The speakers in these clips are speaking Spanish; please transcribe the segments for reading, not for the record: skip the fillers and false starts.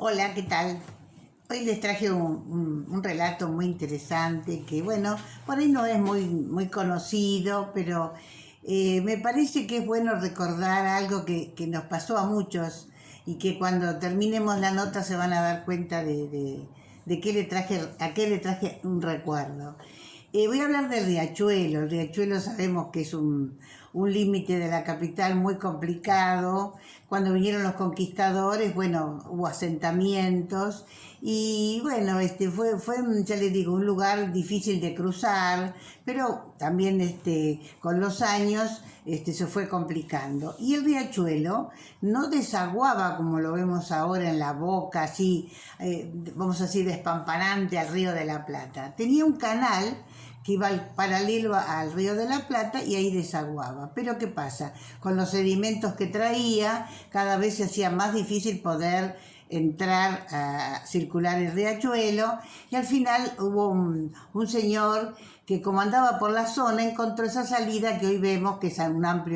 Hola, ¿qué tal? Hoy les traje un relato muy interesante que, bueno, por ahí no es muy conocido, pero me parece que es bueno recordar algo que nos pasó a muchos y que cuando terminemos la nota se van a dar cuenta de qué le traje, a qué le traje un recuerdo. Voy a hablar del Riachuelo. El Riachuelo sabemos que es un límite de la capital muy complicado. Cuando vinieron los conquistadores, bueno, hubo asentamientos y bueno, fue, ya les digo, un lugar difícil de cruzar, pero también con los años se fue complicando. Y el riachuelo no desaguaba como lo vemos ahora en la boca, así, vamos a decir, despampanante al río de la Plata. Tenía un canal que iba paralelo al río de la Plata y ahí desaguaba. Pero ¿qué pasa? Con los sedimentos que traía, cada vez se hacía más difícil poder entrar a circular el riachuelo y al final hubo un señor que como andaba por la zona encontró esa salida que hoy vemos que es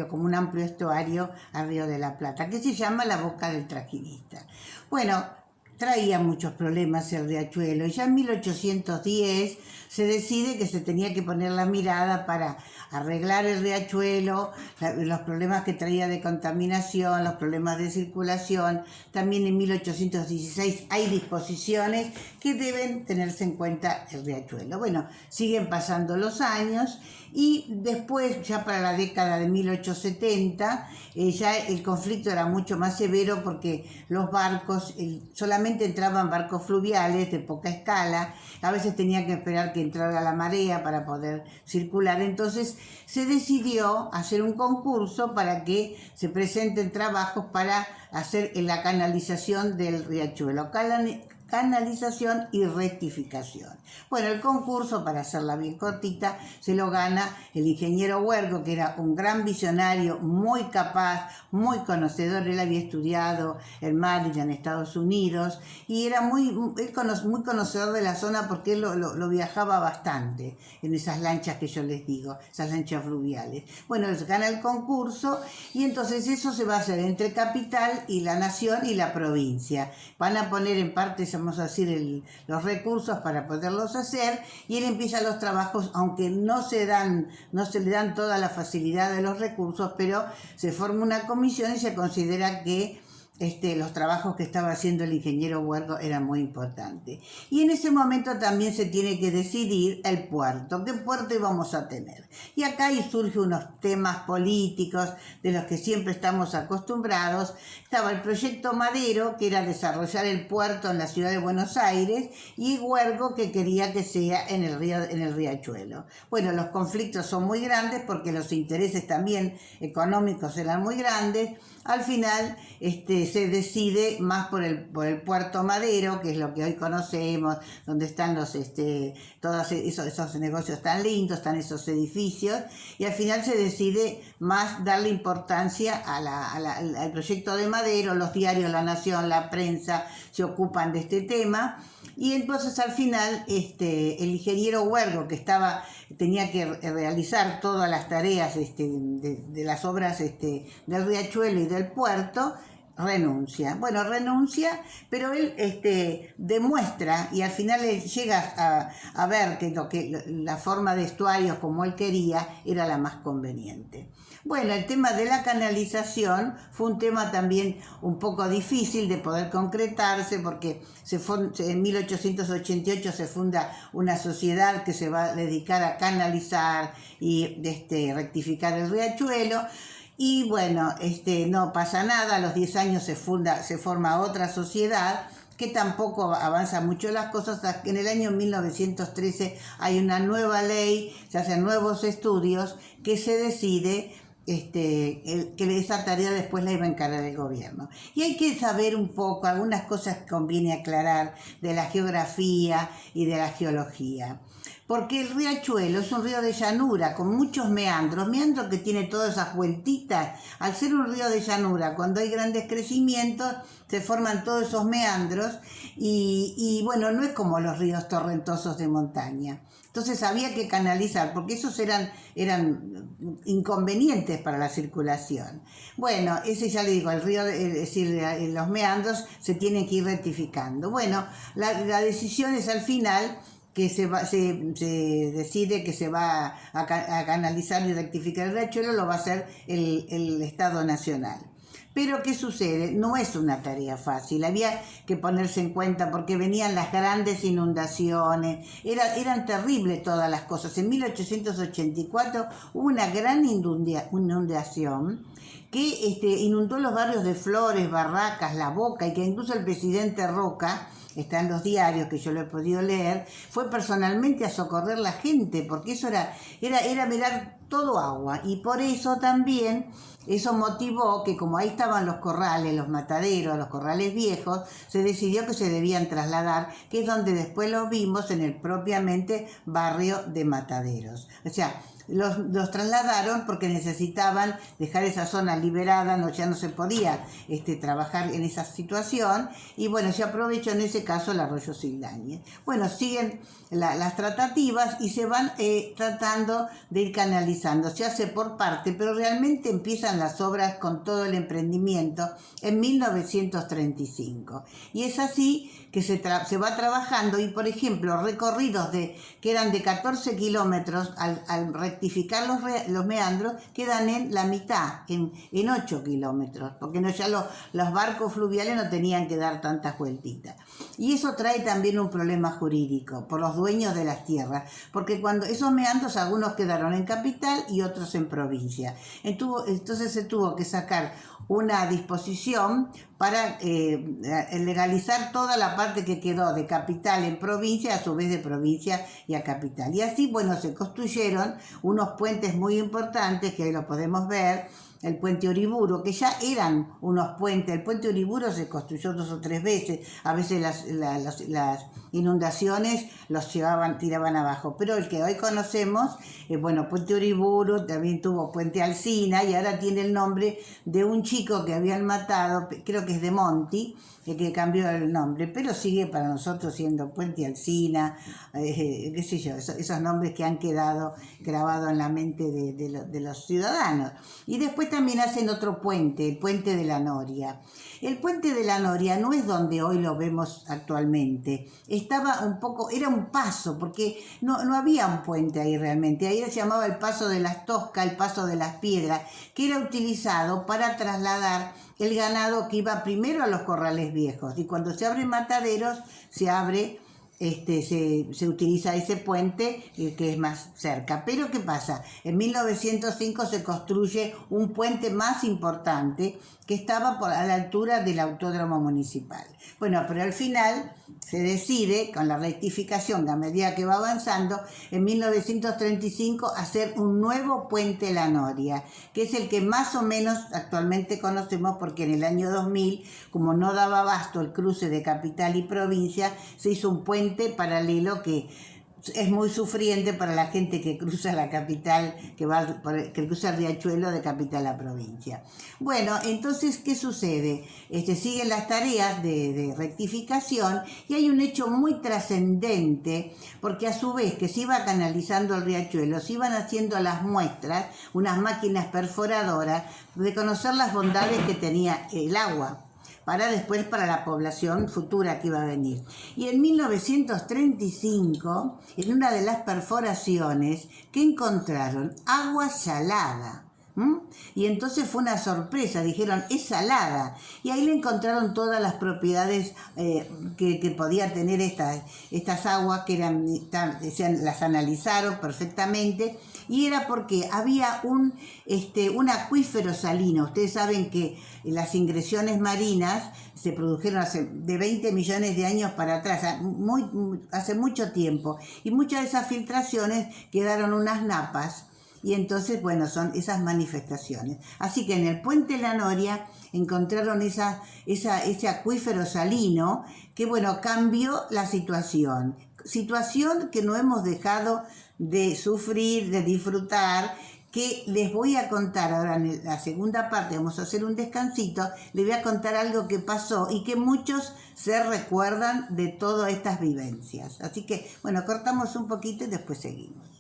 como un amplio estuario al río de la Plata, que se llama la Boca del Trajinista. Bueno, traía muchos problemas el riachuelo y ya en 1810 se decide que se tenía que poner la mirada para arreglar el riachuelo, los problemas que traía de contaminación, los problemas de circulación. También en 1816 hay disposiciones que deben tenerse en cuenta el riachuelo. Bueno, siguen pasando los años y después, ya para la década de 1870, ya el conflicto era mucho más severo porque los barcos, solamente entraban barcos fluviales de poca escala, a veces tenían que esperar que entrara la marea para poder circular. Entonces se decidió hacer un concurso para que se presenten trabajos para hacer la canalización del riachuelo. Canalización y rectificación. Bueno, el concurso, para hacerla bien cortita, se lo gana el ingeniero Huergo, que era un gran visionario, muy capaz, muy conocedor. Él había estudiado en Maryland, Estados Unidos, y era muy conocedor de la zona porque él lo viajaba bastante en esas lanchas que yo les digo, esas lanchas fluviales. Bueno, se gana el concurso y entonces eso se va a hacer entre capital y la nación y la provincia. Van a poner en parte, vamos a decir, los recursos para poderlos hacer y él empieza los trabajos, aunque no se le dan toda la facilidad de los recursos, pero se forma una comisión y se considera que los trabajos que estaba haciendo el ingeniero Huergo eran muy importantes. Y en ese momento también se tiene que decidir el puerto, qué puerto íbamos a tener. Y acá ahí surgen unos temas políticos de los que siempre estamos acostumbrados. Estaba el proyecto Madero, que era desarrollar el puerto en la ciudad de Buenos Aires, y Huergo, que quería que sea en el riachuelo. Bueno, los conflictos son muy grandes porque los intereses también económicos eran muy grandes. Al final se decide más por el Puerto Madero, que es lo que hoy conocemos, donde están todos esos negocios tan lindos, están esos edificios, y al final se decide más darle importancia al proyecto de Madero. Los diarios, La Nación, la prensa se ocupan de este tema, y entonces al final el ingeniero Huergo, que tenía que realizar todas las tareas de las obras del riachuelo y del puerto, renuncia. Bueno, renuncia, pero él demuestra y al final él llega a ver que la forma de estuarios como él quería era la más conveniente. Bueno, el tema de la canalización fue un tema también un poco difícil de poder concretarse porque en 1888 se funda una sociedad que se va a dedicar a canalizar y rectificar el riachuelo. Y bueno, no pasa nada, a los 10 años se forma otra sociedad que tampoco avanza mucho las cosas, hasta que en el año 1913 hay una nueva ley, se hacen nuevos estudios, que se decide que esa tarea después la iba a encargar el gobierno. Y hay que saber un poco, algunas cosas conviene aclarar de la geografía y de la geología. Porque el riachuelo es un río de llanura con muchos meandros que tiene todas esas vueltitas. Al ser un río de llanura, cuando hay grandes crecimientos, se forman todos esos meandros y bueno, no es como los ríos torrentosos de montaña. Entonces había que canalizar, porque esos eran inconvenientes para la circulación. Bueno, ese ya le digo, el río, es decir, los meandros se tienen que ir rectificando. Bueno, la decisión es al final que se decide que se va a canalizar y rectificar el riachuelo, lo va a hacer el Estado Nacional. Pero ¿qué sucede? No es una tarea fácil, había que ponerse en cuenta porque venían las grandes inundaciones, eran terribles todas las cosas. En 1884 hubo una gran inundación que inundó los barrios de Flores, Barracas, La Boca, y que incluso el presidente Roca, está en los diarios que yo lo he podido leer, fue personalmente a socorrer la gente, porque eso era mirar todo agua, y por eso también eso motivó que, como ahí estaban los corrales, los mataderos, los corrales viejos, se decidió que se debían trasladar, que es donde después los vimos en el propiamente barrio de Mataderos. O sea, los trasladaron porque necesitaban dejar esa zona liberada, ya no se podía trabajar en esa situación, y bueno, se aprovechó en ese caso el arroyo Sildañez. Bueno, siguen las tratativas y se van tratando de ir canalizando, se hace por parte, pero realmente empiezan las obras con todo el emprendimiento en 1935, y es así que se va trabajando, y por ejemplo recorridos que eran de 14 kilómetros al rectificar los meandros quedan en la mitad, en 8 kilómetros, porque ya los barcos fluviales no tenían que dar tantas vueltitas. Y eso trae también un problema jurídico por los dueños de las tierras, porque cuando esos meandros algunos quedaron en capital y otros en provincia. Entonces se tuvo que sacar una disposición para legalizar toda la parte que quedó de capital en provincia, a su vez de provincia y a capital. Y así, bueno, se construyeron unos puentes muy importantes, que ahí lo podemos ver, el puente Uriburu, que ya eran unos puentes. El puente Uriburu se construyó 2 o 3 veces, a veces las inundaciones los tiraban abajo, pero el que hoy conocemos, bueno, puente Uriburu, también tuvo puente Alsina, y ahora tiene el nombre de un chico que habían matado, creo que es de Monti, que cambió el nombre, pero sigue para nosotros siendo puente Alsina, qué sé yo, esos nombres que han quedado grabados en la mente de los ciudadanos. Y después también hacen otro puente, el puente de la Noria. El puente de la Noria no es donde hoy lo vemos actualmente, era un paso, porque no había un puente ahí realmente, ahí se llamaba el paso de las Toscas, el paso de las Piedras, que era utilizado para trasladar el ganado que iba primero a los corrales viejos, y cuando se abren Mataderos se utiliza ese puente que es más cerca. Pero ¿qué pasa? En 1905 se construye un puente más importante que estaba a la altura del autódromo municipal. Bueno, pero al final se decide, con la rectificación, a medida que va avanzando, en 1935 hacer un nuevo puente La Noria, que es el que más o menos actualmente conocemos, porque en el año 2000, como no daba abasto el cruce de capital y provincia, se hizo un puente paralelo que es muy sufriente para la gente que cruza la capital, que cruza el riachuelo de capital a provincia. Bueno, entonces, ¿qué sucede? Siguen las tareas de rectificación, y hay un hecho muy trascendente, porque a su vez que se iba canalizando el riachuelo, se iban haciendo las muestras, unas máquinas perforadoras, de conocer las bondades que tenía el agua, para la población futura que iba a venir. Y en 1935, en una de las perforaciones, ¿qué encontraron? Agua salada. Y entonces fue una sorpresa, dijeron, es salada. Y ahí le encontraron todas las propiedades que podía tener estas aguas, que las analizaron perfectamente, y era porque había un acuífero salino. Ustedes saben que las ingresiones marinas se produjeron de 20 millones de años para atrás, hace mucho tiempo, y muchas de esas filtraciones quedaron unas napas. Y entonces, bueno, son esas manifestaciones. Así que en el puente La Noria encontraron ese acuífero salino que, bueno, cambió la situación. situación que no hemos dejado de sufrir, de disfrutar, que les voy a contar ahora en la segunda parte. Vamos a hacer un descansito, les voy a contar algo que pasó y que muchos se recuerdan de todas estas vivencias. Así que, bueno, cortamos un poquito y después seguimos.